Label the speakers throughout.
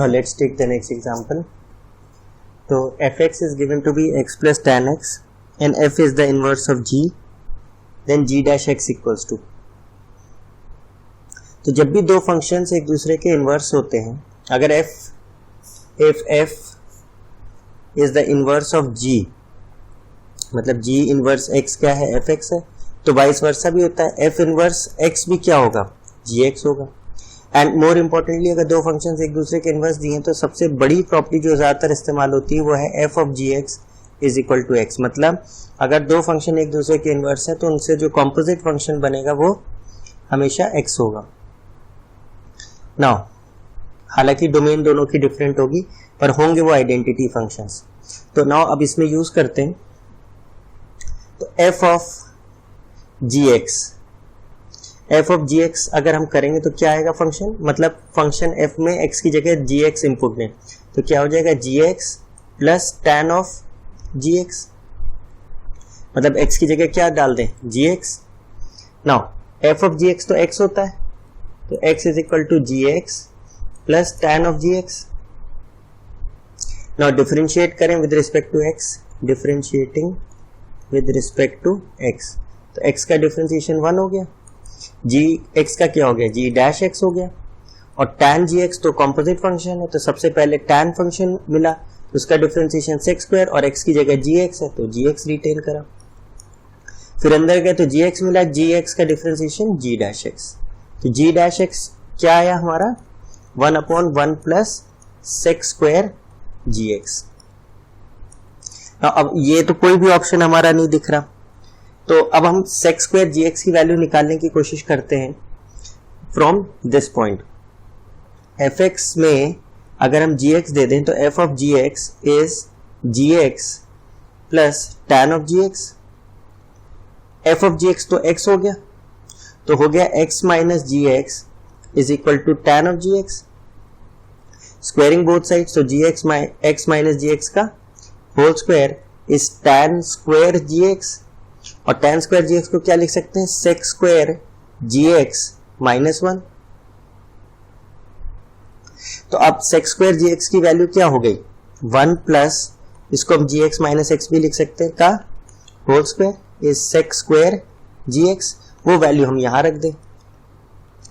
Speaker 1: Now let's take the next example. So fx is given to be x plus tan x and f is the inverse of g, then g dash x equals to. तो जब भी दो functions एक दूसरे के inverse होते हैं, अगर if f is the inverse of g, मतलब g इनवर्स x क्या है, fx है, तो वाइस वर्सा भी होता है, f इनवर्स x भी क्या होगा, gx होगा. एंड मोर इम्पोर्टेंटली अगर दो फंक्शंस एक दूसरे के इन्वर्स दिए हैं तो सबसे बड़ी प्रॉपर्टी जो ज़्यादातर इस्तेमाल होती है वो है f of gx is equal to x. मतलब अगर दो फंक्शन एक दूसरे के इन्वर्स है तो उनसे जो कॉम्पोजिट फंक्शन बनेगा वो हमेशा x होगा. नाउ हालांकि डोमेन दोनों की डिफरेंट होगी पर होंगे वो आइडेंटिटी फंक्शंस. तो नाउ अब इसमें यूज करते हैं. तो f ऑफ gx अगर हम करेंगे तो क्या आएगा फंक्शन, मतलब फंक्शन f में x की जगह gx इनपुट में, तो क्या हो जाएगा gx plus tan of gx, मतलब x की जगह क्या डाल दें, gx. Now f of gx तो x होता है, तो x is equal to gx plus tan of gx. Now differentiate करें with respect to x, differentiating with respect to x, तो x का डिफरेंशिएशन 1 हो गया, जी एक्स का क्या हो गया, जी डैश एक्स हो गया. और tan जी एक्स तो कॉम्पोजिट फंक्शन है, तो सबसे पहले tan फंक्शन मिला तो उसका डिफरेंशिएशन सेक्स स्क्वायर और x की जगह जी एक्स है तो जी एक्स रिटेन करा. फिर अंदर गए तो जी एक्स मिला, जी एक्स का डिफरेंशिएशन जी डैश एक्स, तो जी डैश एक्स क्या आया हमारा 1/1 प्लस सेक्स स्क्वायर जी एक्स. अब ये तो कोई भी ऑप्शन हमारा नहीं दिख रहा, तो अब हम सेक्स स्क्वायर जी एक्स की वैल्यू निकालने की कोशिश करते हैं from this point. F X में अगर हम जी एक्स दे दें तो F of ji X is G X plus tan of ji X. F of ji X तो एक्स हो गया, तो हो गया X minus ji X is equal to tan of ji X. Squaring both sides, तो जी X X minus जी x का whole square is tan square ji X, और tan square जी X को क्या लिख सकते हैं, सेक्स स्क्वायर जी एक्स माइनस 1. तो अब सेक्स स्क्वायर जी एक्स की वैल्यू क्या हो गई 1 प्लस, इसको हम जी एक्स माइनस एक्स भी लिख सकते हैं, का whole square is sec square ji x. वो वैल्यू हम यहां रख दें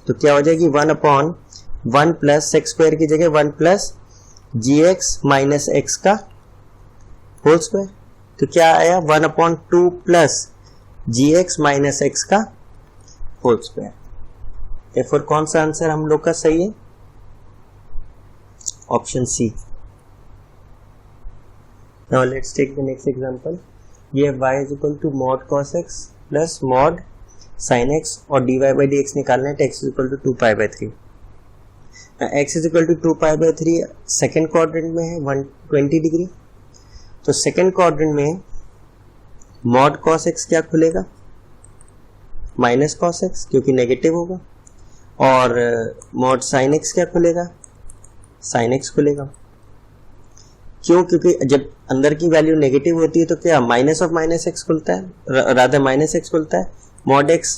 Speaker 1: तो क्या हो जाएगी 1/1 प्लस सेक्स स्क्वायर की जगह 1 plus g x minus x का होल स्क्वायर, तो क्या आया 1/2 plus g x minus x का होल स्क्वायर. therefore कौन सा आंसर हम लोग का सही है, option C. Now let's take the next example. ये y is equal to mod cos x plus mod sin x और dy by dx निकालना है, x is equal to 2π/3. x is equal to 2π/3 second quadrant में है 120 degree, तो second quadrant में mod cos x क्या खुलेगा, माइनस cos x क्योंकि नेगेटिव होगा, और मॉड sin x क्या खुलेगा, sin x खुलेगा. क्यों, क्योंकि जब अंदर की वैल्यू नेगेटिव होती है तो क्या माइनस ऑफ माइनस x खुलता है, रादर माइनस x खुलता है. मॉड x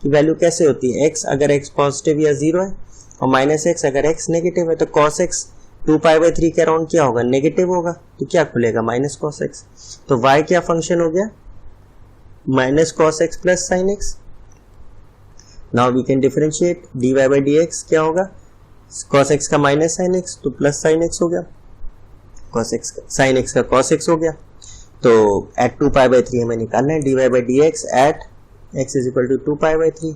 Speaker 1: की वैल्यू कैसे होती है, x अगर x पॉजिटिव या 0 है और माइनस x अगर x नेगेटिव है, तो cos x 2π/3 के अराउंड क्या होगा, नेगेटिव होगा, तो क्या खुलेगा माइनस cos x. तो y क्या फंक्शन हो गया, minus cos x plus sin x. Now we can differentiate, dy by dx क्या होगा, cos x का माइनस sin x तो प्लस sin x हो गया, cos x का sin x का cos x हो गया. तो एट 2π/3 हमें निकालना है, dy by dx at x is equal to 2π/3,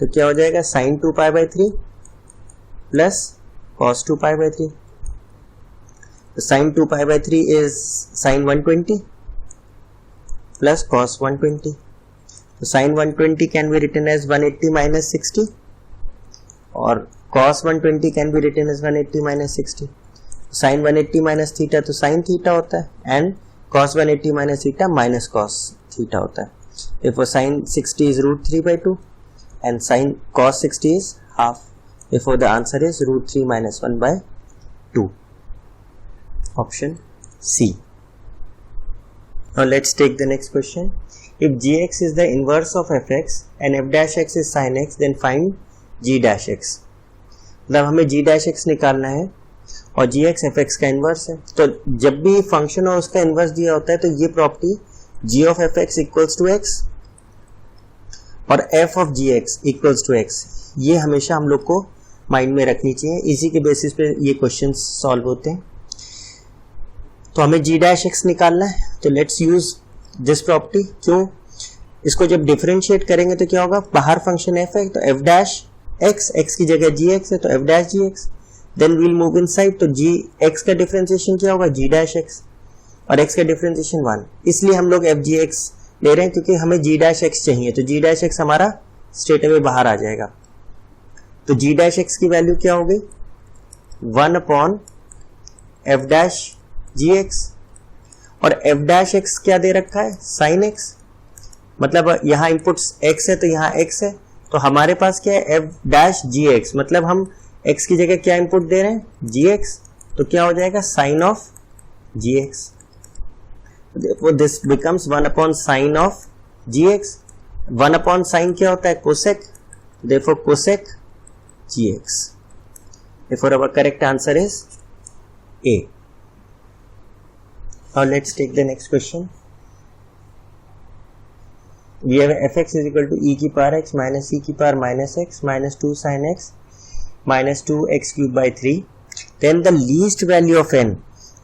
Speaker 1: तो क्या हो जाएगा sin 2π/3 plus cos 2π/3. sin 2π/3 is sin 120 plus cos 120. So sin 120 can be written as 180 minus 60 or cos 120 can be written as 180 minus 60. sin 180 minus theta तो sin theta होता है and cos 180 minus theta minus cos theta होता है. Therefore sin 60 is √3/2 and sin cos 60 is half. Therefore the answer is √3 minus 1/2. Option C. Now let's take the next question. If gx is the inverse of fx and f dash x is sin x, then find g dash x. मतलब हमें g dash x निकालना है और जी X F x का inverse है। तो जब भी फंक्शन और उसका इनवर्स दिया होता है तो ये property g of f x equals to x और f of ji x equals to x, ये हमेशा हम लोग को माइंड में रखनी चाहिए। इसी के बेसिस पे ये क्वेश्चन सॉल्व होते हैं। तो हमें जी डैश एक्स निकालना है, तो लेट्स यूज दिस प्रॉपर्टी। क्यों? इसको जब डिफरेंशिएट करेंगे तो क्या होगा, बाहर फंक्शन एफ है तो एफ डैश एक्स, एक्स की जगह जी एक्स है तो f dash g x, then we'll move inside, तो जी एक्स का डिफरेंशिएशन क्या होगा, जी डैश एक्स, और एक्स का डिफरेंशिएशन 1, इसलिए हम लोग एफ जी एक्स ले रहे हैं क्योंकि हमें जी डैश एक्स चाहिए। तो जी डैश एक्स हमारा स्ट्रेट अवे बाहर आ जाएगा। तो जी डैश एक्स की वैल्यू क्या हो गई, 1 upon F dash g X, और एफ डैश एक्स क्या दे रखा है, साइन एक्स, मतलब यहाँ इनपुट्स x है तो यहाँ x है, तो हमारे पास क्या है एफ डैश जी एक्स, मतलब हम x की जगह क्या इनपुट दे रहे हैं, जी एक्स, तो क्या हो जाएगा sine of ji x. This becomes 1 upon sine of ji x. 1 upon sine क्या होता है, cosec, therefore cosec g x. Therefore our correct answer is A. Now let's take the next question. We have fx is equal to e की power x minus e की power minus x minus 2 sin x minus 2x cubed by 3. Then the least value of n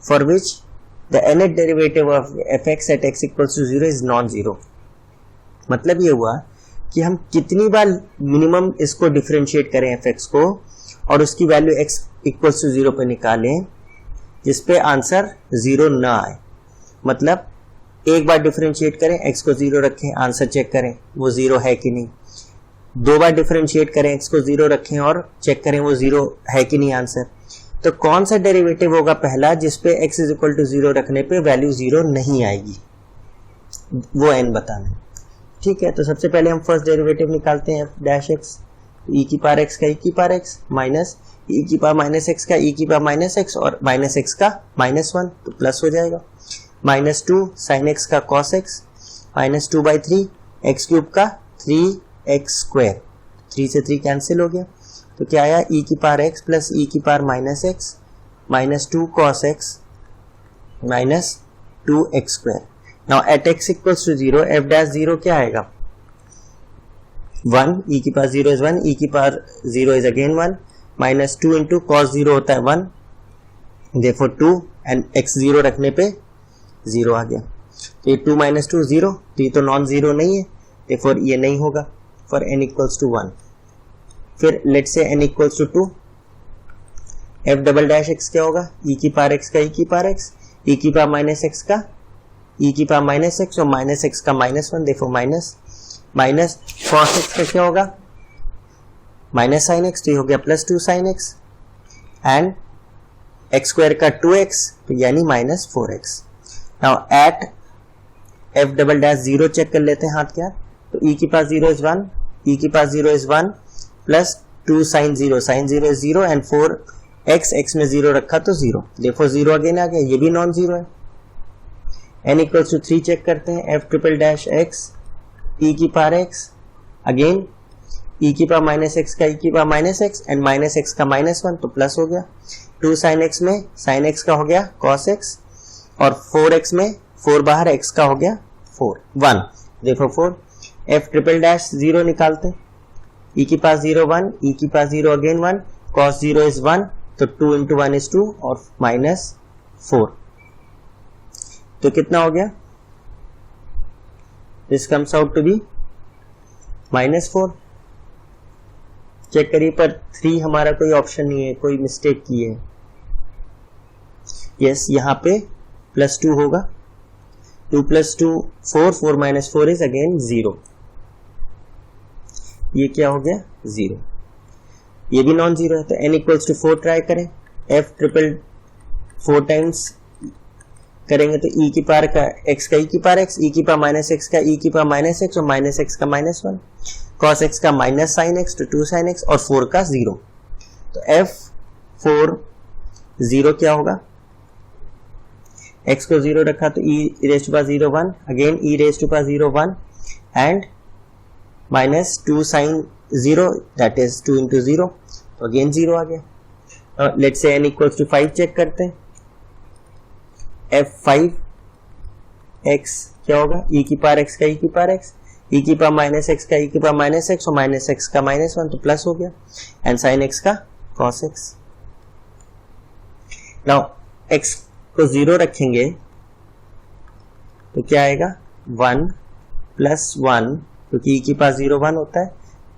Speaker 1: for which the nth derivative of fx at x equals to 0 is non-zero. मतलब ये हुआ कि हम कितनी बार minimum इसको differentiate करें fx को और उसकी वैल्यू x इक्वल्स टू 0 पे निकालें जिसपे आंसर 0 ना आए। मतलब एक बार डिफरेंशिएट करें, x को 0 रखें, आंसर चेक करें वो 0 है कि नहीं। 2 बार डिफरेंशिएट करें, x को 0 रखें और चेक करें वो 0 है कि नहीं आंसर। तो कौन सा डेरिवेटिव होगा पहला जिसपे x इज इक्वल टू 0 रखने पे वैल्यू 0 नहीं आएगी, वो n बताना है। ठीक है, तो सबसे पहले हम फर्स्ट डेरिवेटिव निकालते हैं f डैश x, e की पावर x का e की पावर x माइनस e की पावर माइनस x का e की पावर माइनस x और माइनस x का -1, तो प्लस हो जाएगा। -2 sin x का cos x minus 2/3 x cube का 3x स्क्वायर, 3 से 3 कैंसिल हो गया, तो क्या आया e की पावर x प्लस e की power minus x minus 2 cos x minus 2x square. Now at x equals to 0 f dash 0 क्या आएगा, 1, e की पावर 0 इज 1, e की power 0 is again 1, minus 2 into cos 0 होता है 1, therefore 2 and x 0 रखने पे 0 आ गया। तो ये 2 माइनस 2 0, तो ये तो नॉन जीरो नहीं है, देयरफॉर ये नहीं होगा फॉर n इक्वल्स टू 1। फिर let's say n equals to 2, f double dash x क्या होगा, e की पावर x का e की पावर x, e की पावर माइनस x का e की पावर माइनस x और माइनस x का -1, देयरफॉर माइनस cos x का क्या होगा, माइनस साइन x, तो ये हो गया plus 2 sine x and x square का 2x, तो यानी -4x। Now at f double dash 0 check कर लेते हैं हाथ क्या, तो e की पावर 0 इज 1, e की power 0 is 1 plus 2 sine 0 is 0 and 4x, x में 0 रखा तो 0, देयरफॉर 0 अगेन आ गया, ये भी नॉन जीरो है। n इक्वल्स टू 3 चेक करते हैं, f triple dash x e की पावर x, अगेन e की पावर माइनस x का e की power minus x and minus x का -1, तो प्लस हो गया। 2 साइन x में साइन x का हो गया cos x और 4x में 4 बाहर x का हो गया 1, देखो 4। f ट्रिपल डैश 0 निकालते हैं, e की पावर 0 1, e की पावर 0 अगेन 1, cos 0 इज 1, तो 2 इंटू 1 इज 2 और -4, तो कितना हो गया, this comes out to be -4। Check करिए पर 3 हमारा कोई ऑप्शन नहीं है, कोई मिस्टेक की है। यस, यहाँ पे +2 होगा, 2 + 2 4, 4 - 4 इज अगेन 0, ये क्या हो गया 0, ये भी नॉन जीरो है। तो n इक्वल्स टू 4 ट्राई करें, f ट्रिपल 4 टाइम्स करेंगे तो e की पावर का x का e की पावर x, e की पावर -x का e की पावर -x और -x का -1, cos x का माइनस साइन x तो 2 साइन x और 4 का 0, तो f4 0 क्या होगा, x को 0 रखा तो e raise to power 0 1, again e raise to power 0 1 and -2 sine 0 that is 2 into 0, तो अगेन 0 आ गया। Let's say n equals to 5 check करते हैं. f5x क्या होगा, e की पावर x का e की पावर x, e की पावर माइनस x का e की पावर माइनस x और माइनस x का -1 तो प्लस हो गया, एंड साइन x का cos x. नाउ x को 0 रखेंगे तो क्या आएगा 1 प्लस 1, क्योंकि e की पावर 0 1 होता है,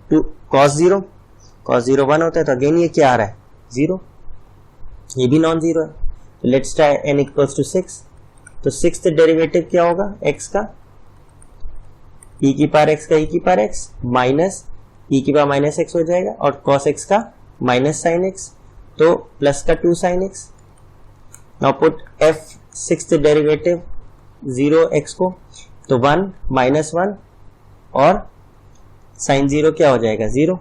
Speaker 1: टू cos 0 1 होता है, तो अगेन ये क्या आ रहा है 0, ये भी नॉन जीरो है. तो let's try n equals to 6. तो सिक्स्थ डेरिवेटिव क्या होगा x का, e की पावर x का e की पावर x माइनस e की पावर माइनस x हो जाएगा, और cos x का माइनस साइन x, तो प्लस का 2 sine x. Now put f sixth derivative 0x को, तो 1 माइनस 1 और साइन 0 क्या हो जाएगा 0.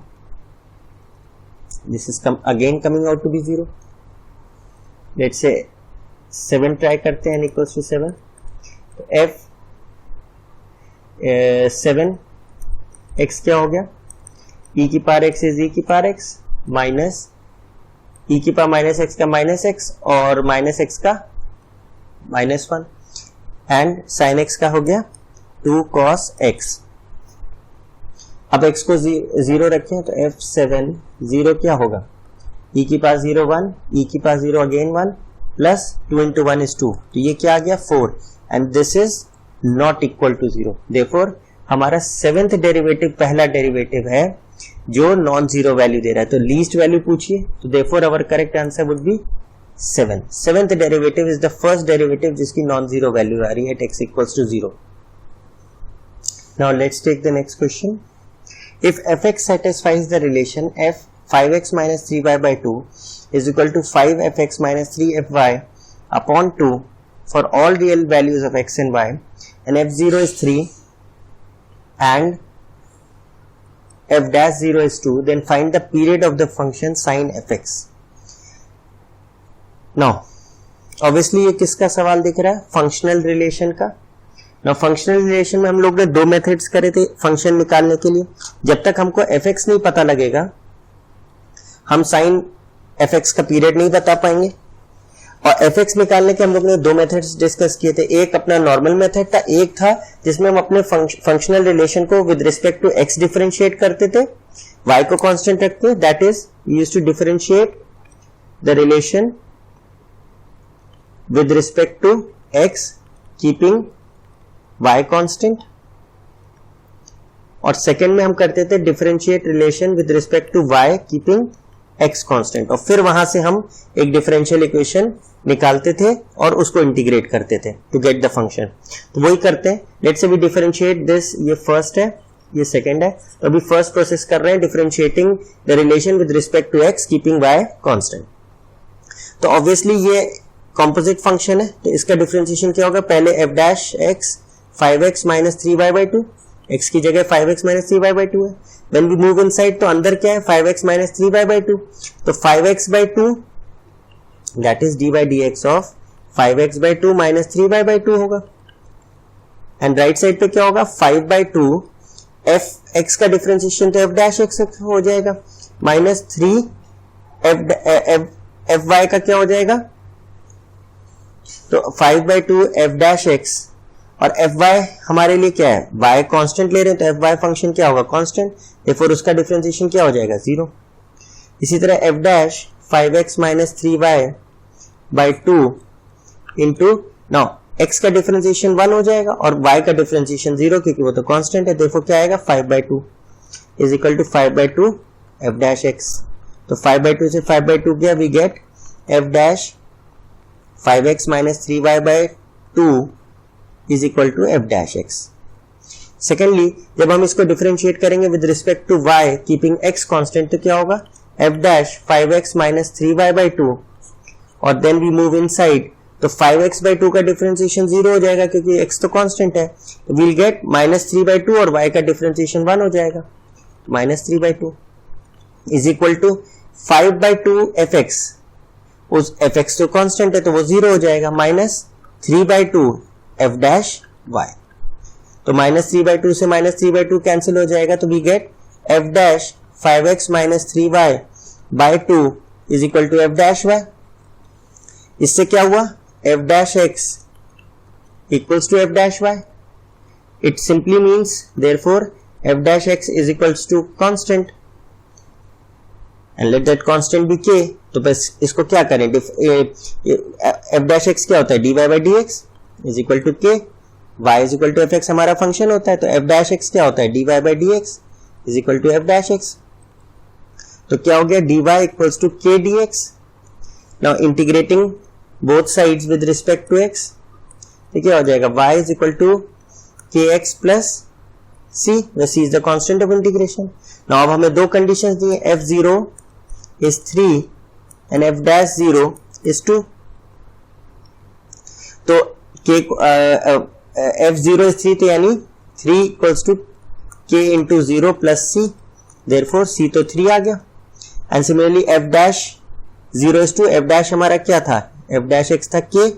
Speaker 1: This is again coming out to be 0. Let's say 7 try करते हैं, n इक्वल्स टू 7. तो f 7 x क्या हो गया, e की पावर x इज e की पावर x माइनस e की पावर माइनस x का माइनस x और माइनस x का -1, एंड साइन x का हो गया 2 cos x. अब x को 0 रखें तो f7 0 क्या होगा, e की पावर 0 1, e की power 0 again 1 plus 2 into 1 is 2, तो ये क्या आ गया 4, and this is not equal to 0. Therefore हमारा सेवेंथ डेरिवेटिव पहला डेरिवेटिव है जो नॉन जीरो वैल्यू दे रहा है, तो लीस्ट वैल्यू पूछिए, तो therefore our correct answer would be 7. Seventh derivative is the first derivative जिसकी नॉन जीरो वैल्यू आ रही है x equals to 0. Now let's take the next question. If fx satisfies the relation f 5x minus 3y by 2 is equal to 5fx minus 3fy upon 2 for all real values of x and y, and f0 is 3 and f dash 0 is 2, then find the period of the function sin fx. Now obviously ये किसका सवाल दिख रहा है, functional relation का. ना functional relation में हम लोग ने 2 मेथड्स करे थे फंक्शन निकालने के लिए. जब तक हमको fx नहीं पता लगेगा हम साइन fx का पीरियड नहीं बता पाएंगे. और fx निकालने के हम लोग ने 2 मेथड्स डिस्कस किए थे. एक अपना नॉर्मल मेथड था, एक था जिसमें हम अपने फंक्शनल रिलेशन को with respect to x differentiate करते थे, y को कांस्टेंट रखते, that is used to differentiate the relation with respect to x keeping y constant. और सेकेंड में हम करते थे differentiate relation with respect to y keeping x constant, और फिर वहां से हम एक डिफरेंशियल इक्वेशन निकालते थे और उसको इंटीग्रेट करते थे टू गेट द फंक्शन. तो वही करते हैं. Let's say we differentiate this, ये फर्स्ट है ये सेकेंड है, तो अभी फर्स्ट प्रोसेस कर रहे हैं differentiating the relation with respect to x keeping y constant. तो ऑब्वियसली ये कॉम्पोजिट फंक्शन है, तो इसका डिफरेंशिएशन क्या होगा, पहले f dash x 5x minus 3y by 2, x की जगह 5x minus 3y by 2 है. When we move inside तो अंदर क्या है 5x minus 3y by 2, तो 5x by 2 that is dy dx of 5x by 2 minus 3y by 2 होगा. And right side पे क्या होगा 5 by 2 fx का डिफरेंशिएशन तो f dash x हो जाएगा माइनस 3 fy का क्या हो जाएगा, तो 5 by 2 f dash x, और fy हमारे लिए क्या है y कांस्टेंट ले रहे हैं, तो fy फंक्शन क्या होगा कांस्टेंट, देयरफॉर उसका डिफरेंशिएशन क्या हो जाएगा 0. इसी तरह f dash 5x minus 3y by 2 into, now x का डिफरेंशिएशन 1 हो जाएगा और y का डिफरेंशिएशन 0 क्योंकि वो तो कांस्टेंट है, देयरफॉर क्या आएगा 5 by 2 is equal to 5 by 2 f dash x. तो 5 by 2 से 5 by 2 गया, we get f dash 5x minus 3y by 2 is equal to f dash x. Secondly जब हम इसको डिफरेंशिएट करेंगे with respect to y keeping x constant, तो क्या होगा f dash 5x minus 3y by 2, और देन वी मूव इनसाइड, तो 5x by 2 का डिफरेंशिएशन 0 हो जाएगा क्योंकि x तो कांस्टेंट है, तो वील गेट माइनस 3 by 2 और y का डिफरेंशिएशन 1 हो जाएगा, minus 3 by 2 is equal to 5 by 2 fx, उस fx तो कांस्टेंट है तो वो 0 हो जाएगा, minus 3 by 2 f dash y. तो माइनस 3 by 2 से माइनस 3 by 2 कैंसिल हो जाएगा, तो we get f dash 5x minus 3y by 2 is equal to f dash y. इससे क्या हुआ, f dash x equals to f dash y. It simply means therefore f dash x is equals to constant and let that constant be k. तो बस इसको क्या करें, F dash x क्या होता है, d y by d x is equal to k, y is equal to f x हमारा function होता है, तो एफ डैश एक्स क्या होता है, d y by d x is equal to f dash x. तो क्या हो गया, d y equals to k d x. Now integrating both sides with respect to x, तो क्या हो जाएगा, y is equal to k x plus c, where c is the constant of integration. Now अब हमें दो conditions दी है, f0 is 3 and f dash 0 is 2। तो f0 is 3, तो यानी 3 equals to k into 0 plus c, therefore c तो 3 आ गया। And similarly f dash 0 is 2, f dash हमारा क्या था, f dash x था k,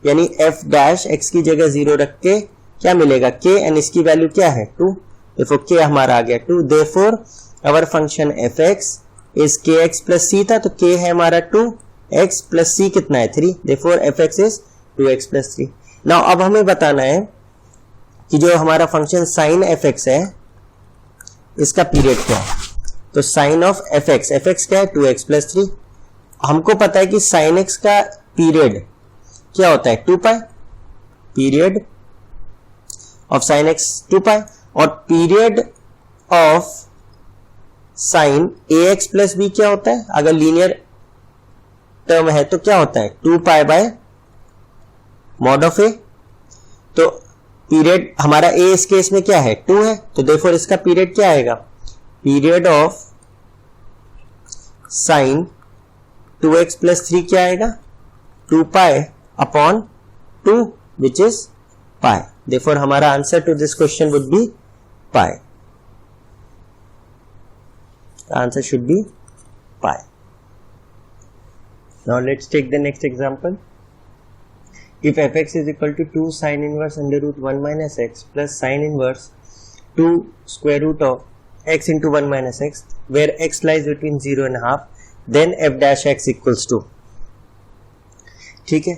Speaker 1: यानी f dash x की जगह 0 रख के क्या मिलेगा k, एंड इसकी वैल्यू क्या है 2, therefore k हमारा आ गया 2। therefore our function fx is kx plus c था, तो k है हमारा 2, x plus c कितना है 3, therefore fx is 2x plus 3। Now अब हमें बताना है कि जो हमारा फंक्शन sin fx है इसका पीरियड क्या है। तो sin of fx क्या है 2x plus 3। हमको पता है कि sin x का पीरियड क्या होता है 2 पाई, पीरियड ऑफ sin x 2 पाई, और period of sine ax plus b क्या होता है, अगर लीनियर टर्म है तो क्या होता है 2 pi by mod of a। तो पीरियड हमारा a इस केस में क्या है 2 है, तो देयरफॉर इसका पीरियड क्या आएगा, period of sine 2x plus 3 क्या आएगा 2 pi upon 2 which is pi. Therefore हमारा answer to this question would be pi. The answer should be pi. Now let's take the next example. If fx is equal to 2 sin inverse under root 1 minus x plus sin inverse 2 square root of x into 1 minus x, where x lies between 0 and half, then f dash x equals to, ठीक है।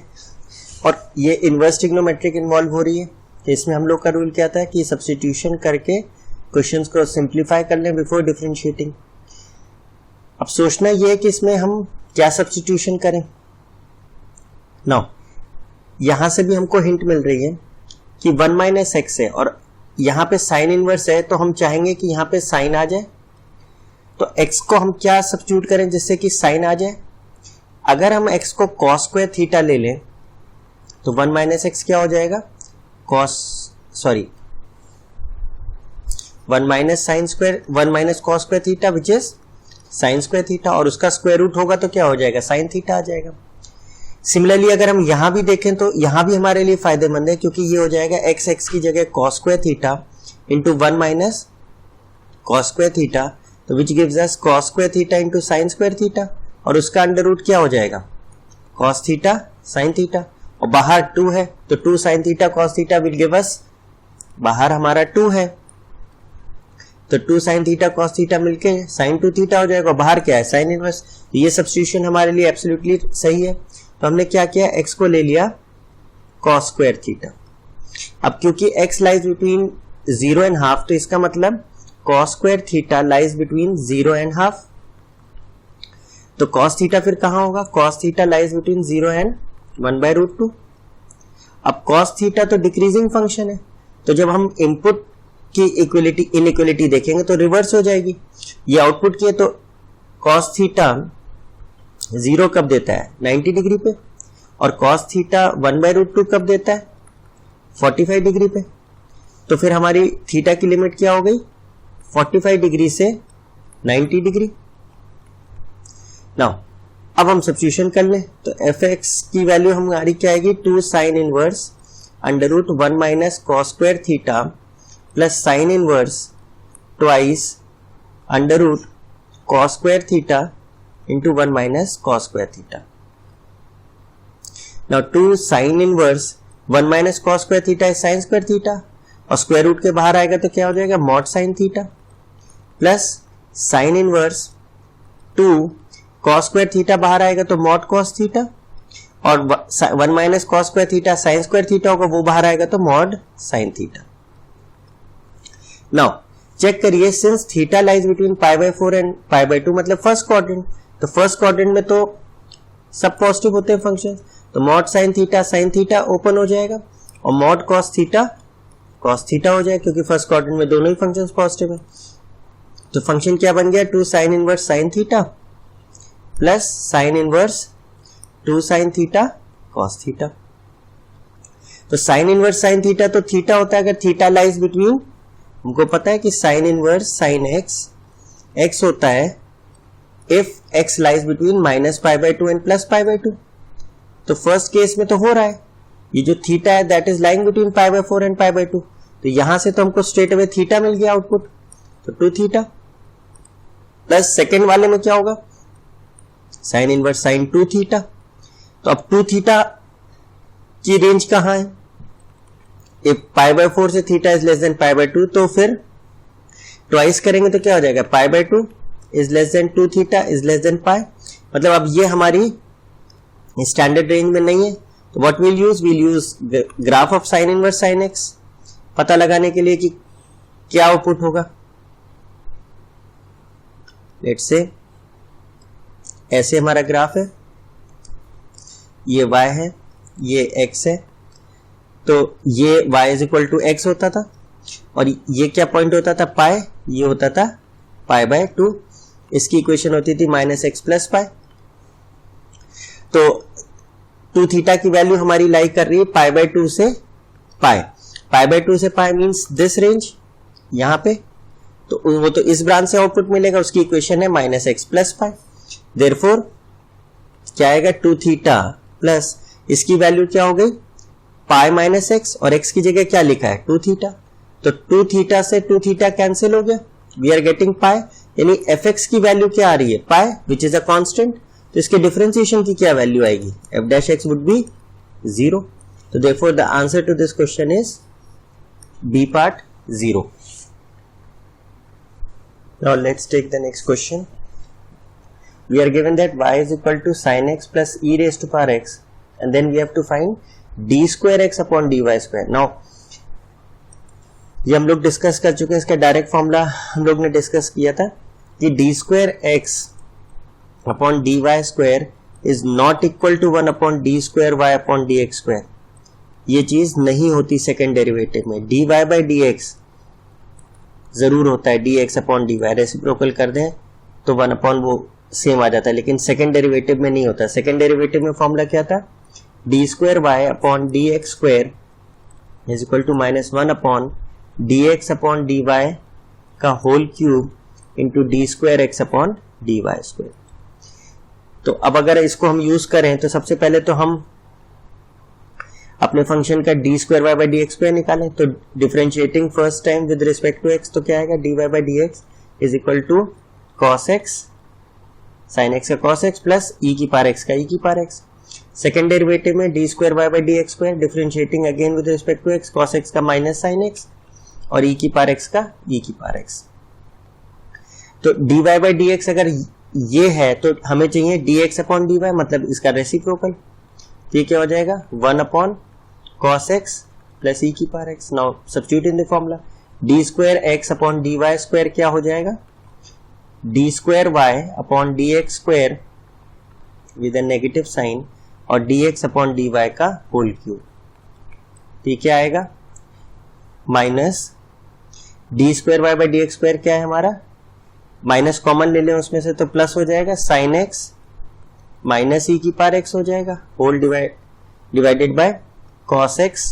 Speaker 1: और ये inverse trigonometric involve हो रही है, तो इसमें हम लोग का रूल क्या था कि सब्स्टिट्यूशन करके क्वेश्चंस को सिंप्लीफाई कर लें बिफोर डिफरेंशिएटिंग। अब सोचना ये है कि इसमें हम क्या सब्स्टिट्यूशन करें। नाउ यहां से भी हमको हिंट मिल रही है कि 1 माइनस एक्स है और यहां पे साइन इनवर्स है, तो हम चाहेंगे कि यहां पे साइन आ जाए, तो x को हम क्या सब्स्टिट्यूट करें जिससे कि साइन आ जाए। अगर हम x को cos स्क्वायर थीटा ले लें तो 1 माइनस एक्स क्या हो जाएगा, 1 minus sine square 1 minus cos square theta which is sine square theta, और उसका स्क्वायर रूट होगा तो क्या हो जाएगा, साइन थीटा आ जाएगा। सिमिलरली अगर हम यहां भी देखें तो यहां भी हमारे लिए फायदेमंद है, क्योंकि ये हो जाएगा एक्स एक्स की जगह cos square theta into 1 minus cos square theta, तो which gives us cos square theta into sine square theta, और उसका अंडर रूट क्या हो जाएगा कॉस थीटा साइन थीटा, और बाहर 2 है तो 2 sine theta cos theta will give us, बाहर हमारा 2 है तो 2 साइन थीटा कॉस थीटा मिलके साइन 2 थीटा हो जाएगा, बाहर क्या है साइन इनवर्स। तो ये सब्स्टिट्यूशन हमारे लिए एब्सोल्युटली सही है। तो हमने क्या किया, x को ले लिया कॉस स्क्वायर थीटा। अब क्योंकि x lies between 0 and half, तो इसका मतलब cos square theta lies between 0 and half, तो कॉस थीटा फिर कहां होगा, cos theta lies between 0 and 1/√2। अब कॉस थीटा तो डिक्रीजिंग फंक्शन है, तो जब हम इनपुट की इक्वलिटी इनइक्वलिटी देखेंगे तो रिवर्स हो जाएगी। ये आउटपुट की है तो कॉस थीटा 0 कब देता है 90 डिग्री पे, और कॉस थीटा 1/√2 कब देता है 45 डिग्री पे। तो फिर हमारी थीटा की लिमिट क्या हो गई 45 डिग्री से 90 डिग्री। नाउ अब हम सब्स्टिट्यूशन कर लें, तो एफ एक्स की वैल्यू हमारी क्या आएगी 2 sine inverse under root 1 minus cos square theta plus sine inverse twice under root cos square theta into 1 minus cos square theta. Now 2 sine inverse 1 minus cos square theta is sine square theta, और square root के बाहर आएगा तो क्या हो जाएगा mod sine theta plus sine inverse 2 cos square theta बाहर आएगा तो मॉड कॉस थीटा, और 1 minus cos square theta sine square theta होगा, वो बाहर आएगा तो mod sine theta. Now check करिए, since theta lies between π/4 and π/2 मतलब फर्स्ट क्वाड्रेंट, तो फर्स्ट क्वाड्रेंट में तो सब पॉजिटिव होते हैं फंक्शन, तो मॉड साइन थीटा ओपन हो जाएगा और मॉड कॉस थीटा हो जाएगा, क्योंकि फर्स्ट क्वाड्रेंट में दोनों ही फंक्शंस पॉजिटिव है। तो फंक्शन क्या बन गया, 2 sine inverse sine theta plus sine inverse 2 sine theta cos theta. तो साइन इनवर्स साइन थीटा तो थीटा होता है अगर थीटा लाइज बिटवीन, हमको पता है कि साइन इनवर्स साइन एक्स होता है if x lies between minus π/2 and plus π/2। तो फर्स्ट केस में तो हो रहा है, ये जो थीटा है that is lying between π/4 and π/2, तो यहां से तो हमको स्ट्रेट अवे थीटा मिल गया आउटपुट, तो 2 थीटा प्लस सेकेंड वाले में क्या होगा, साइन इनवर्स साइन 2 थीटा। तो अब 2 थीटा की रेंज कहां है, इफ π/4 से थीटा इज लेस देन π/2, तो फिर ट्वाइस करेंगे तो क्या हो जाएगा, π/2 is less than 2 theta is less than pi, मतलब अब ये हमारी स्टैंडर्ड रेंज में नहीं है। तो what will use graph of sine inverse sine x पता लगाने के लिए कि क्या आउटपुट होगा। लेट्स से ऐसे हमारा ग्राफ है, ये y है, ये x है, तो ये y is equal to x होता था और ये क्या पॉइंट होता था, पाई, ये होता था π/2, इसकी इक्वेशन होती थी -x प्लस पाई। तो 2 थीटा की वैल्यू हमारी लाई कर रही है π/2 से पाई, π/2 से पाई मींस दिस रेंज यहां पे, तो वो तो इस ब्रांच से आउटपुट मिलेगा, उसकी इक्वेशन है -x प्लस पाई। देयरफॉर क्या आएगा, 2 थीटा प्लस इसकी वैल्यू क्या हो गई पाई माइनस एक्स, और x की जगह क्या लिखा है 2 थीटा, तो 2 थीटा से 2 थीटा कैंसिल हो गया, वी आर गेटिंग पाई, यानी fx की वैल्यू क्या आ रही है पाई विच इज अ कांस्टेंट, तो इसके डिफरेंशिएशन की क्या वैल्यू आएगी, f dash x would be 0। तो therefore the answer to this question is B part 0। Now let's take the next question. We are given that y is equal to sin x plus e raised to power x, and then we have to find d square x upon dy square. Now ये हम लोग discuss कर चुके हैं, इसका direct formula हम लोग ने डिस्कस किया था कि d square x upon d y square is not equal to 1 upon d square y upon d x square. ये चीज नहीं होती सेकेंड डेरिवेटिव में, d y by d x जरूर होता है, d x upon d y, reciprocal कर दें तो 1 अपॉन वो सेम आ जाता है, लेकिन सेकेंड डेरिवेटिव में नहीं होता। सेकेंड डेरिवेटिव में फॉर्मूला क्या था, d square y upon d x square is equal to -1 upon d x upon d y का whole cube into d square x upon d y square. तो अब अगर इसको हम यूज करें तो सबसे पहले तो हम अपने फंक्शन का d square y by d x square निकालें, तो differentiating first time with respect to x, तो क्या आएगा, d y by d x is equal to cos x sine x का कॉस एक्स प्लस ई की power x का e की power x. Second derivative में d square y by d x square differentiating again with respect to x, cos x का minus sine x और e की power x का e की power x. तो d y by d x अगर ये है तो हमें चाहिए d x upon d y, मतलब इसका रेसिप्रोकल, तो ये क्या हो जाएगा 1 upon cos x plus e की power x। Now substitute in the formula, d square x upon d y square क्या हो जाएगा, d square y upon d x square with a negative sign और d x upon d y का whole cube, तो क्या आएगा minus d square y by d x square क्या है हमारा, माइनस कॉमन ले लें उसमें से तो प्लस हो जाएगा साइन एक्स माइनस ई की पावर एक्स हो जाएगा, whole divided by cos x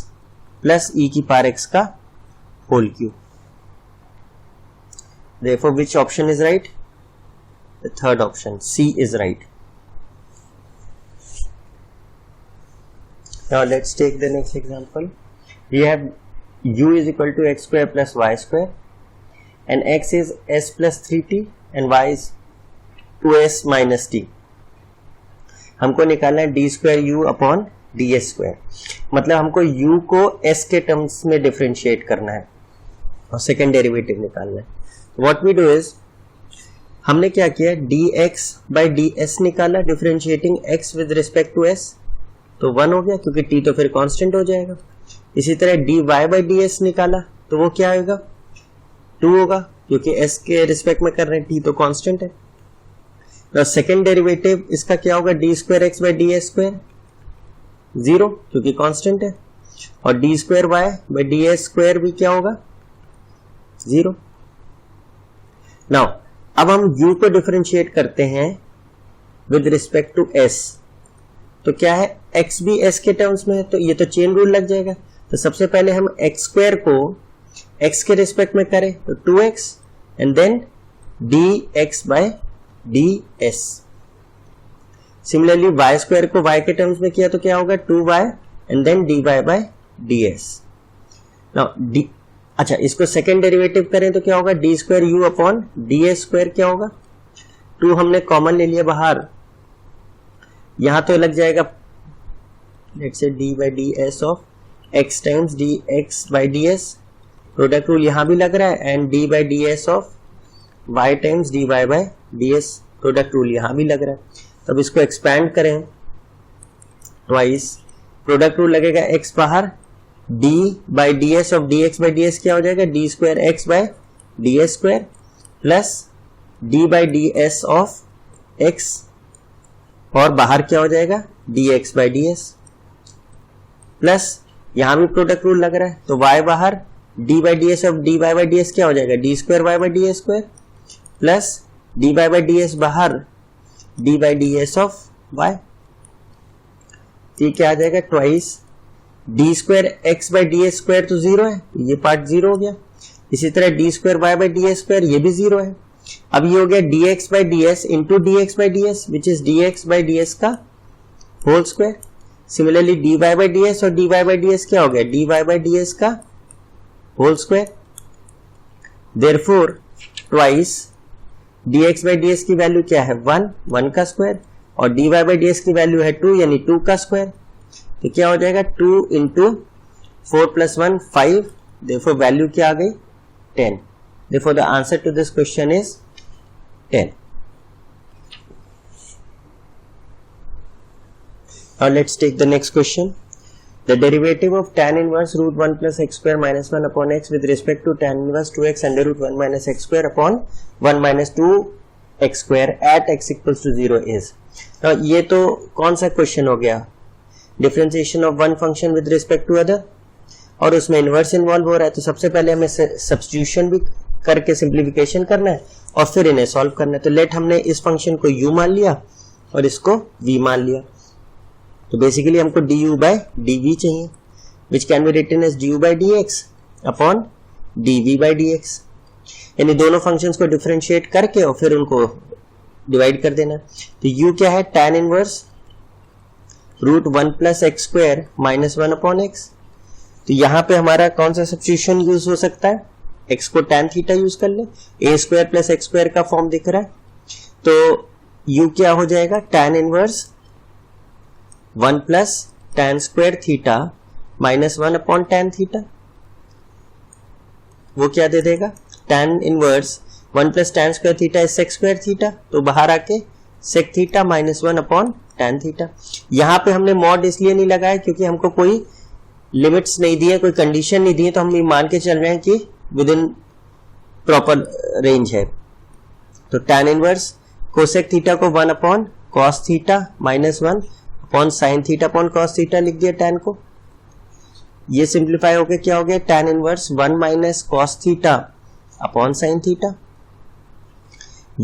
Speaker 1: plus e की पावर x का whole cube. Therefore, which option is right? The third option, C is right. Now let's take the next example. We have u is equal to x square plus y square, and x is s plus 3t and y is 2s minus t. हमको निकालना है D square u upon d s square, मतलब हमको u को s के terms में differentiate करना है और सेकेंड डेरिवेटिव निकालना है। व्हाट वी डू इज, हमने क्या किया, dx by ds निकाला differentiating x with respect to s, तो 1 हो गया क्योंकि t तो फिर कांस्टेंट हो जाएगा। इसी तरह dy by ds निकाला तो वो क्या आएगा, 2 होगा क्योंकि s के रिस्पेक्ट में कर रहे हैं, t तो कांस्टेंट है। और सेकेंड डेरिवेटिव इसका क्या होगा, d square x by d s square, 0 क्योंकि कांस्टेंट है, और d square y by d s square भी क्या होगा, 0। नाउ अब हम u को डिफरेंशिएट करते हैं विद रिस्पेक्ट टू s, तो क्या है, x भी s के टर्म्स में है, तो ये तो चेन रूल लग जाएगा। तो सबसे पहले हम x स्क्वायर को x के रिस्पेक्ट में करें तो 2x and then dx by ds। Similarly y स्क्वायर को y के टर्म्स में किया तो क्या होगा, 2y and then dy by ds। Now अच्छा, इसको सेकेंड डेरिवेटिव करें तो क्या होगा, d square u upon d s square क्या होगा, 2 हमने कॉमन ले लिया बाहर, यहां तो लग जाएगा let's say d by d s of x times d x by d s, product rule यहां भी लग रहा है, and d by d s of y times d y by d s, product rule यहां भी लग रहा है। तब इसको एक्सपैंड करें ट्वाइस, प्रोडक्ट रूल लगेगा x बाहर, d by d s of d x by d s क्या हो जाएगा, d square x bye D s square plus d by d s of x, और बाहर क्या हो जाएगा, D x by d S, plus यहां भी प्रोडक्ट रूल लग रहा है तो y बाहर, d by d s of d y by d s क्या हो जाएगा, d square y by d s square plus d by by d s बाहर, d by d s of y, ये क्या आ जाएगा, twice d square x by d s square तो 0 है, ये पार्ट 0 हो गया। इसी तरह d square y by d s square ये भी 0 है। अब ये हो गया d x by d s into d x by d s which is d x by d s का whole square. Similarly d y by d s और d y by d s क्या हो गया, d y by d s का whole square. Therefore twice d x by d s की value क्या है, 1 का स्क्वायर, और d y by d s की वैल्यू है 2 यानी 2 का स्क्वायर, तो क्या हो जाएगा 2 इंटू 4 प्लस 1 5, देयरफॉर वैल्यू क्या आ गई 10। Therefore the answer to this question is 10। Now let's take the next question. The derivative of tan inverse root 1 plus x square minus 1 upon x with respect to tan inverse 2x under root 1 minus x square upon 1 minus 2 x square at x equals to 0 is. Now ये तो कौन सा question हो गया, differentiation of one function with respect to other, और उसमें inverse involve हो रहा है, तो सबसे पहले हमें सब्स्टिट्यूशन भी करके सिंप्लीफिकेशन करना है और फिर इन्हें सॉल्व करना है। तो लेट हमने इस फंक्शन को u मान लिया और इसको v मान लिया, तो बेसिकली हमको du बाय dv चाहिए which can be written as du by dx upon dv by dx, यानी दोनों फंक्शंस को डिफरेंशिएट करके और फिर उनको डिवाइड कर देना। तो u क्या है, tan inverse root 1 plus x square minus 1 upon x, तो यहां पे हमारा कौन सा सब्स्टिट्यूशन यूज हो सकता है, x को tan थीटा यूज कर ले, a square plus x square का फॉर्म दिख रहा है, तो u क्या हो जाएगा, tan inverse 1 plus tan square theta minus 1 upon tan theta, वो क्या दे देगा, tan inverse 1 plus tan square theta is sec square theta, तो बाहर आके sec theta minus 1 upon tan theta. यहां पे हमने मॉड इसलिए नहीं लगाया क्योंकि हमको कोई लिमिट्स नहीं दी है, कोई कंडीशन नहीं दी है, तो हम ये मान के चल रहे हैं कि विद इन प्रॉपर रेंज है। तो tan इनवर्स कोसेक थीटा को 1 upon cos theta minus 1 upon sin theta upon cos theta लिख दिया tan को, ये सिंप्लीफाई होके क्या हो गया, tan inverse 1 minus cos theta upon sin theta.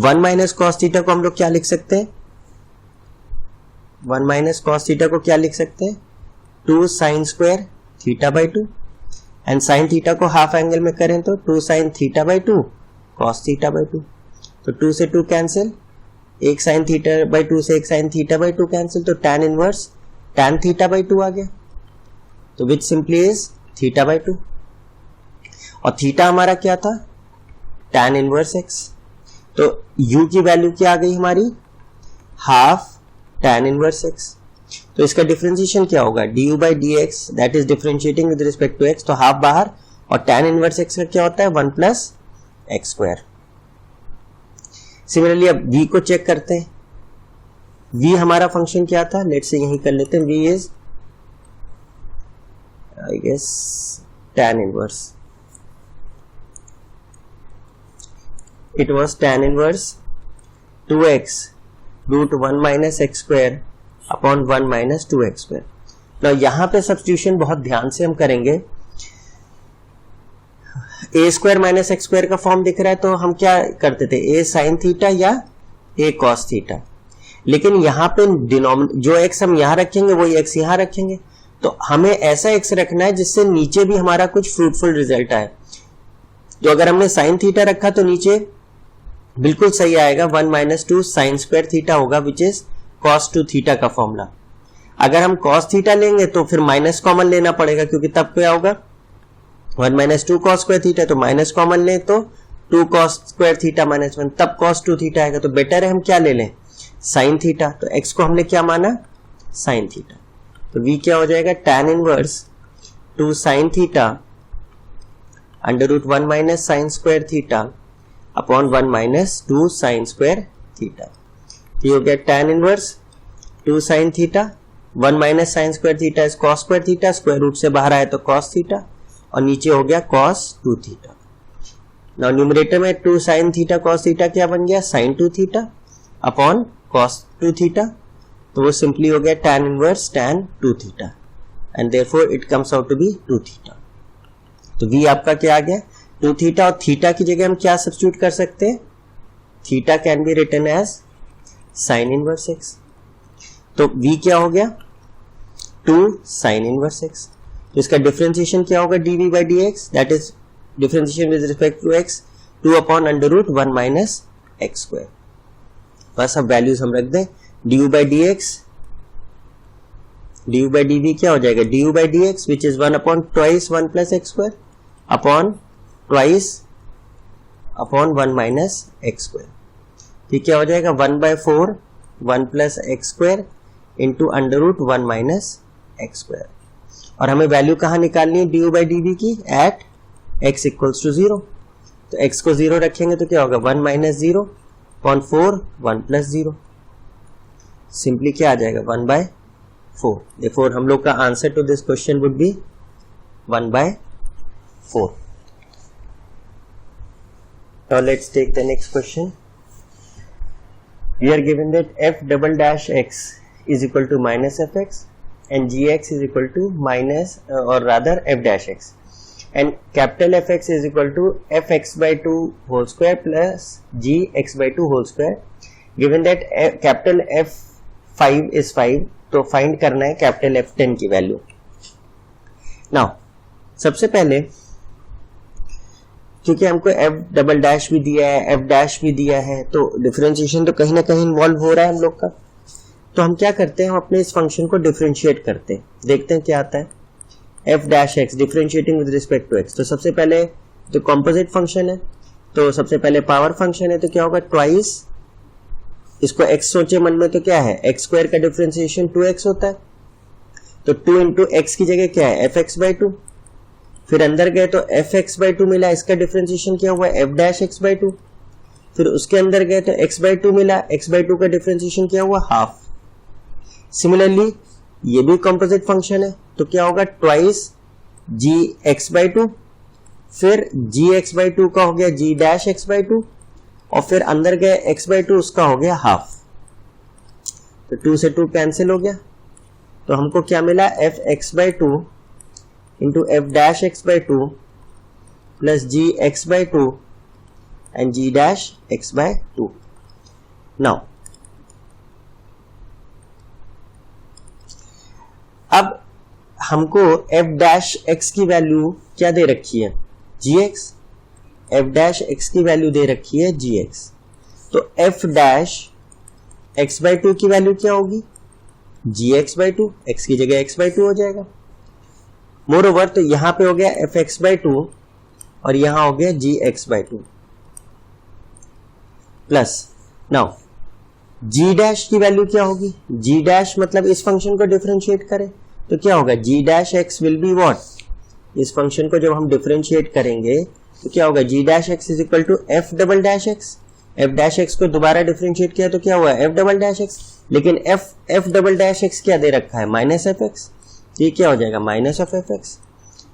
Speaker 1: 1 minus cos theta को हम लोग क्या लिख सकते हैं, 1 माइनस cos थीटा को क्या लिख सकते हैं, 2 sin square theta by 2, and sin theta को हाफ एंगल में करें तो 2 sin theta by 2 cos theta by 2, तो 2 से 2 कैंसिल, एक sin थीटा बाई 2 से एक sin थीटा बाई 2 कैंसिल, तो tan inverse tan theta by 2 आ गया, तो विच सिंपली इज थीटा बाई 2, और थीटा हमारा क्या था, tan इनवर्स x, तो u की वैल्यू क्या आ गई हमारी, हाफ tan इनवर्स x, तो इसका डिफरेंशिएशन क्या होगा, du by dx that is differentiating with respect to x, तो हाफ बाहर, और tan इनवर्स x का क्या होता है 1 प्लस एक्स स्क्वायर। सिमिलरली अब v को चेक करते हैं, v हमारा फंक्शन क्या था, लेट्स से यही कर लेते हैं, v is I guess tan inverse, it was tan inverse 2x root 1 minus x square upon 1 minus 2x square. Now यहाँ पे सब्स्टिट्यूशन बहुत ध्यान से हम करेंगे, a square minus x square का फॉर्म दिख रहा है तो हम क्या करते थे, a साइन थीटा या a कॉस थीटा, लेकिन यहाँ पे जो x हम यहाँ रखेंगे वही x यहाँ रखेंगे, तो हमें ऐसा x रखना है जिससे नीचे भी हमारा कुछ फ्रूटफुल रिजल्ट आए। तो अगर हमने साइन थीटा रखा तो नीचे बिल्कुल सही आएगा 1 माइनस 2 साइन स्क्वायर थीटा होगा, विच इज कॉस 2 थीटा का फॉर्मूला। अगर हम कॉस थीटा लेंगे तो फिर माइनस कॉमन लेना पड़ेगा, क्योंकि तब क्या होगा 1 माइनस 2 कॉस स्क्वायर थीटा, तो माइनस कॉमन लें तो 2 कॉस स्क्वायर थीटा माइनस 1, तब कॉस 2 थीटा आएगा। तो बेटर है हम क्या ले लें, साइन थीटा। तो एक्स को हमने क्या माना, साइन थीटा, तो v क्या हो जाएगा, tan inverse 2 sine theta under root 1 minus sine square theta upon 1 minus 2 sine square theta. ये हो गया tan inverse 2 sine theta, 1 minus sine square theta is cos square theta, square root से बाहर आए तो कॉस थीटा, और नीचे हो गया कॉस 2 थीटा। नाउ न्यूमरेटर में 2 साइन थीटा कॉस थीटा क्या बन गया, sine 2 theta upon cos 2 theta, तो वो सिंपली हो गया tan inverse tan 2 theta, and therefore it comes out to be 2 theta. तो v आपका क्या आ गया, 2 थीटा, और थीटा की जगह हम क्या सब्स्टिट्यूट कर सकते हैं, theta can be written as sine inverse x। तो v क्या हो गया, 2 साइन इनवर्स x। तो इसका डिफरेंशिएशन क्या होगा, dv by dx, that is differentiation with respect to x, 2 upon under root 1 minus x square. बस अब वैल्यूज हम रख दें, du by dx, du by dv क्या हो जाएगा, du by dx which is 1 upon twice 1 plus x square upon twice upon 1 minus x square. ठीक क्या हो जाएगा, 1 by 4 1 plus x square into under root 1 minus x square. और हमें value कहाँ निकालनी है डी बाई डी वी की, एट x इक्वल्स टू 0। तो x को 0 रखेंगे तो क्या होगा, 1 माइनस 0 अपॉन 4 1 प्लस 0, सिंपली क्या आ जाएगा 1 बाय 4। देयरफॉर हम लोग का answer to this question would be 1 by 4। Now let's take the next question. We are given that f double dash x is equal to minus fx and gx is equal to minus or rather f dash x, and capital Fx is equal to fx by 2 whole square plus gx by 2 whole square. Given that capital F5 is 5, तो find करना है capital F10 की value. Now सबसे पहले क्योंकि हमको f double dash भी दिया है, f डैश भी दिया है, तो डिफरेंशिएशन तो कहीं ना कहीं इन्वॉल्व हो रहा है हम लोग का। तो हम क्या करते हैं, हम अपने इस फंक्शन को डिफरेंशिएट करते हैं, देखते हैं क्या आता है। f dash x differentiating with respect to x, तो सबसे पहले तो कॉम्पोजिट फंक्शन है, तो सबसे पहले पावर फंक्शन है, तो क्या होगा ट्वाइस, इसको x सोचे मन में तो क्या है, x स्क्वायर का डिफरेंशिएशन 2x होता है, तो 2 इंटू एक्स की जगह क्या है fx बाई 2, फिर अंदर गए तो fx बाई 2 मिला, इसका डिफरेंशिएशन क्या हुआ f डैश x बाई 2, फिर उसके अंदर गए तो x बाई 2 मिला, x बाई 2 का डिफरेंशिएशन क्या हुआ हाफ। सिमिलरली ये भी कंपोजिट फंक्शन है, तो क्या होगा ट्वाइस जी एक्स बाई 2, फिर जी एक्स बाई 2 का हो गया जी डैश एक्स बाई 2, और फिर अंदर गए x बाई 2 उसका हो गया हाफ, तो 2 से 2 कैंसिल हो गया, तो हमको क्या मिला f x by 2 into f dash x by 2 plus g x by 2 and g dash x by 2। Now अब हमको f डैश x की वैल्यू क्या दे रखी है, gx, f डैश x की वैल्यू दे रखी है gx, तो f डैश x बाई 2 की वैल्यू क्या होगी, gx बाई 2, x की जगह x बाई 2 हो जाएगा। मोर ओवर तो यहां पे हो गया f x बाई 2 और यहां हो गया g x by 2 plus, now g dash की वैल्यू क्या होगी, g डैश मतलब इस फंक्शन को डिफरेंशिएट करें तो क्या होगा, g dash x will be what, इस फंक्शन को जब हम डिफरेंशिएट करेंगे तो क्या होगा, g dash x is equal to f double dash x, f dash x को दोबारा डिफरेंशिएट किया तो क्या हुआ, एफ डबल डैश एक्स, लेकिन एफ डबल डैश एक्स क्या दे रखा है, माइनस एफ एक्स, ये क्या हो जाएगा माइनस ऑफ एफ एक्स।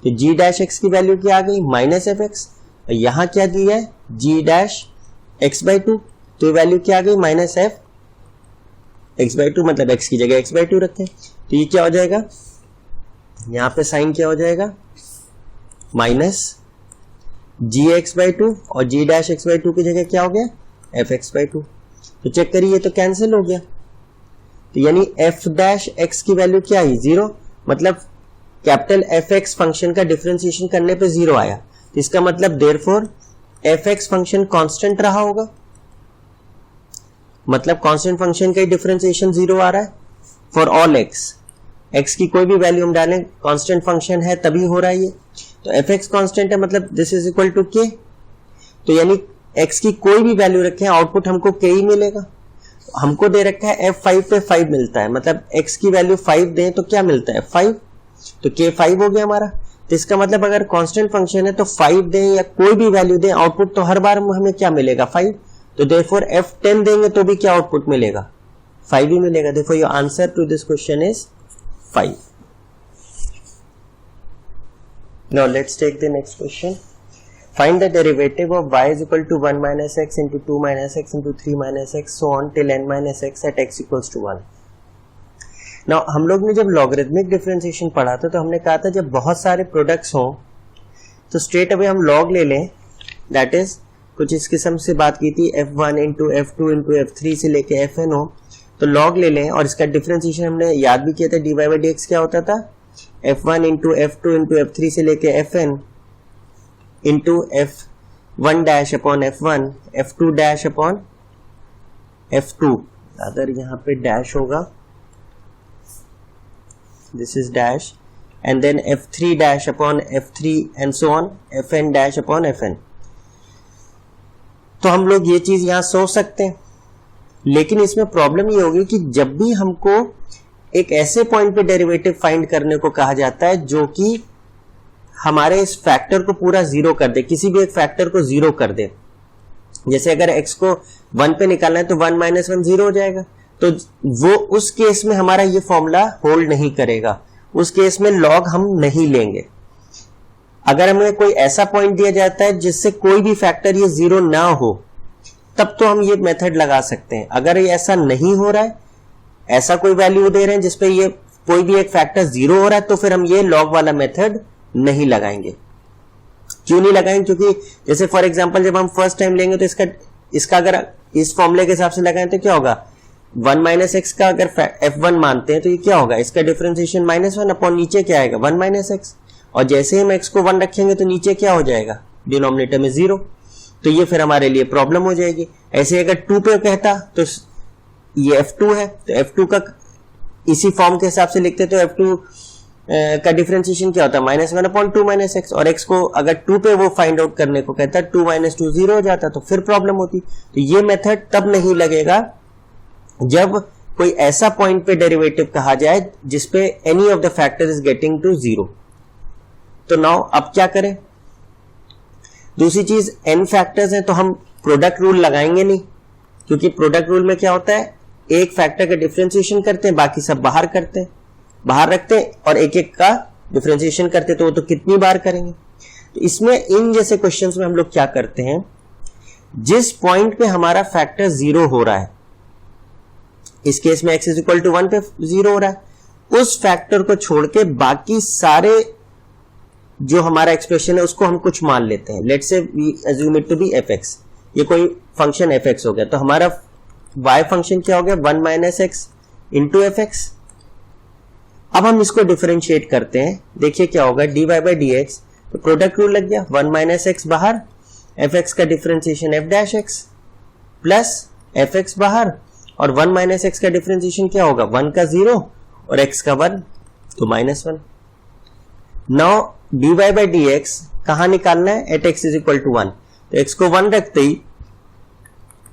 Speaker 1: तो जी डैश एक्स की वैल्यू क्या आ गई, माइनस एफ एक्स, यहां क्या दिया है जी डैश एक्स बाई टू, तो ये वैल्यू क्या आ गई minus F x by to, मतलब एक्स की जगह एक्स बाई टू रखें, तो ये क्या हो जाएगा, यहां पे साइन क्या हो जाएगा minus ji x by two, और g dash x by two की जगह क्या हो गया एफ एक्स बाई टू। तो चेक करिए तो कैंसिल हो गया, तो यानी एफ डैश एक्स की वैल्यू क्या आई, जीरो, मतलब कैपिटल एफ एक्स फंक्शन का डिफरेंशिएशन करने पे जीरो आया, तो इसका मतलब therefore f x function constant रहा होगा, मतलब कांस्टेंट फंक्शन का डिफरेंशिएशन जीरो आ रहा है फॉर ऑल एक्स, एक्स की कोई भी वैल्यू हम डालें कांस्टेंट फंक्शन है तभी हो रहा है ये, तो एफ एक्स कांस्टेंट है मतलब दिस इज इक्वल टू के, तो यानी एक्स की कोई भी वैल्यू रखें आउटपुट हमको के ही मिलेगा। हमको दे रखा है f5 पे 5 मिलता है, मतलब x की वैल्यू 5 दें तो क्या मिलता है 5, तो k 5 हो गया हमारा, तो इसका मतलब अगर कांस्टेंट फंक्शन है तो 5 दें या कोई भी वैल्यू दें आउटपुट तो हर बार हमें क्या मिलेगा 5, तो देयरफॉर f10 देंगे तो भी क्या आउटपुट मिलेगा 5 ही मिलेगा, therefore your answer to this question is 5. Now let's take the next question. Find the derivative of y is equal to 1 minus x into 2 minus x into 3 minus x so on till n minus x at x equals to 1. Now हम लोग ने जब logarithmic differentiation पढ़ा था तो हमने कहा था जब बहुत सारे प्रोडक्ट्स हों तो स्ट्रेट अवे हम लॉग ले लें, दैट इज कुछ इस किस्म से बात की थी f1 into f2 into f3 से लेके fn हो, तो लॉग ले लें और इसका डिफरेंशिएशन हमने याद भी किया था, dy by dx क्या होता था f1 into f2 into f3 से लेके fn into f1 dash upon f1 f2 dash upon f2, अगर यहाँ पे डैश होगा this is dash and then f3 dash upon f3 and so on fn dash upon fn। तो हम लोग ये चीज यहां सोच सकते हैं, लेकिन इसमें प्रॉब्लम ये होगी कि जब भी हमको एक ऐसे पॉइंट पे डेरिवेटिव फाइंड करने को कहा जाता है जो कि हमारे इस फैक्टर को पूरा जीरो कर दे, किसी भी एक फैक्टर को जीरो कर दे, जैसे अगर x को 1 पे निकालना है तो 1 माइनस 1 जीरो हो जाएगा, तो वो उस केस में हमारा ये फॉर्मूला होल्ड नहीं करेगा, उस केस में लॉग हम नहीं लेंगे। अगर हमें कोई ऐसा पॉइंट दिया जाता है जिससे कोई भी फैक्टर ये जीरो ना हो तब तो हम ये मेथड लगा सकते हैं। अगर ये ऐसा नहीं हो रहा है, ऐसा कोई वैल्यू दे रहे हैं जिसपे ये कोई भी एक फैक्टर जीरो हो रहा है, तो फिर हम ये लॉग वाला मेथड नहीं लगाएंगे। क्यों नहीं लगाएंगे, क्योंकि जैसे फॉर एग्जांपल जब हम फर्स्ट टाइम लेंगे तो इसका अगर इस फॉर्मूले के हिसाब से लगाएं तो क्या होगा 1 माइनस एक्स का अगर f1 मानते हैं तो ये क्या होगा, इसका डिफरेंशिएशन -1 अपॉन नीचे क्या आएगा 1 माइनस एक्स, और जैसे हम x को 1 रखेंगे तो नीचे क्या हो जाएगा डिनोमिनेटर में 0, तो ये फिर हमारे लिए प्रॉब्लम हो जाएगी। ऐसे अगर 2 पे कहता तो ये f2 है, तो f2 का इसी फॉर्म के हिसाब से लिखते तो f2 का डिफरेंशिएशन क्या होता है -1 अपॉन 2 माइनस एक्स, और x को अगर 2 पे वो फाइंड आउट करने को कहता है 2 माइनस 2 0 हो जाता, तो फिर प्रॉब्लम होती। तो ये मेथड तब नहीं लगेगा जब कोई ऐसा पॉइंट पे डेरिवेटिव कहा जाए जिसपे any of the factor is getting to 0। तो नाउ अब क्या करें, दूसरी चीज n फैक्टर्स हैं तो हम प्रोडक्ट रूल लगाएंगे नहीं, क्योंकि प्रोडक्ट रूल में क्या होता है एक फैक्टर का डिफरेंशिएशन करते हैं बाकी सब बाहर करते हैं, बाहर रखते हैं और एक एक का डिफरेंशिएशन करते, तो वो तो कितनी बार करेंगे। तो इसमें इन जैसे क्वेश्चंस में हम लोग क्या करते हैं, जिस पॉइंट पे हमारा फैक्टर 0 हो रहा है, इस केस में x इज इक्वल टू 1 पे 0 हो रहा है, उस फैक्टर को छोड़ के बाकी सारे जो हमारा एक्सप्रेशन है उसको हम कुछ मान लेते हैं। Let's say we assume it to be fx, ये कोई फंक्शन fx हो गया, तो हमारा y फंक्शन क्या हो गया 1 माइनस एक्स इंटू fx। अब हम इसको डिफरेंशिएट करते हैं, देखिए क्या होगा dy बाई dx, तो प्रोडक्ट रूल लग गया 1 माइनस एक्स बाहर, fx का differentiation f dash x plus fx बाहर, और 1 माइनस एक्स का डिफरेंशिएशन क्या होगा 1 का 0 और x का 1, तो -1। नाउ dy बाई dx कहां निकालना है, at x is equal to 1, तो x को 1 रखते ही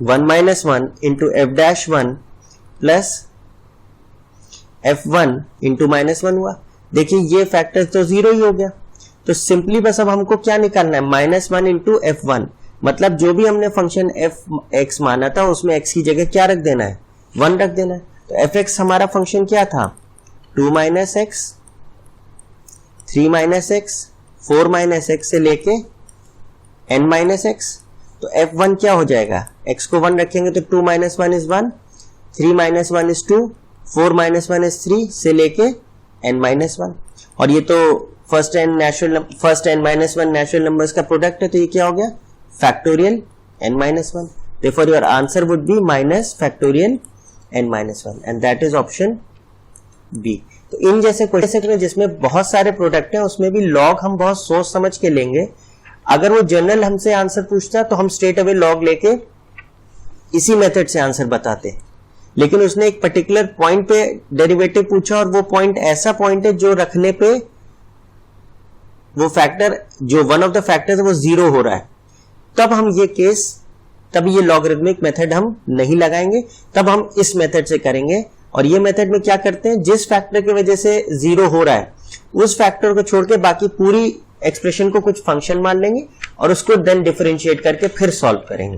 Speaker 1: 1 minus 1 into f dash 1 plus f1 into -1 हुआ। देखिए ये फैक्टर तो 0 ही हो गया, तो सिंपली बस अब हमको क्या निकालना है -1 इंटू f1, मतलब जो भी हमने फंक्शन एफ एक्स माना था उसमें एक्स की जगह क्या रख देना है, 1 रख देना है। तो एफ एक्स हमारा फंक्शन क्या था, 2 minus x, 3 minus x, 4 minus x से लेके n माइनस एक्स। तो f1 क्या हो जाएगा, x को 1 रखेंगे तो 2 minus 1 is 1, 3 minus 1 is 2, 4 minus 1 is 3 से लेके n माइनस 1। और ये तो first n minus 1 natural numbers का प्रोडक्ट है, तो ये क्या हो गया, factorial n minus 1। Therefore your answer would be minus factorial n minus 1 and that is option b. तो इन जैसे क्वेश्चन जिसमें बहुत सारे प्रोडक्ट हैं उसमें भी लॉग हम बहुत सोच समझ के लेंगे। अगर वो जनरल हमसे आंसर पूछता तो हम स्ट्रेट अवे लॉग लेके इसी मेथड से आंसर बताते, लेकिन उसने एक पर्टिकुलर पॉइंट पे डेरिवेटिव पूछा और वो पॉइंट ऐसा पॉइंट है जो रखने पे वो फैक्टर जो वन ऑफ द फैक्टर्स है वो 0 हो रहा है, तब हम ये केस, तब ये लॉगरिथमिक मेथड हम नहीं लगाएंगे, तब हम इस मेथड से करेंगे। और ये मेथड में क्या करते हैं, जिस फैक्टर की वजह से 0 हो रहा है उस फैक्टर को छोड़ के बाकी पूरी एक्सप्रेशन को कुछ फंक्शन मान लेंगे और उसको देन डिफरेंशिएट करके फिर सॉल्व करेंगे।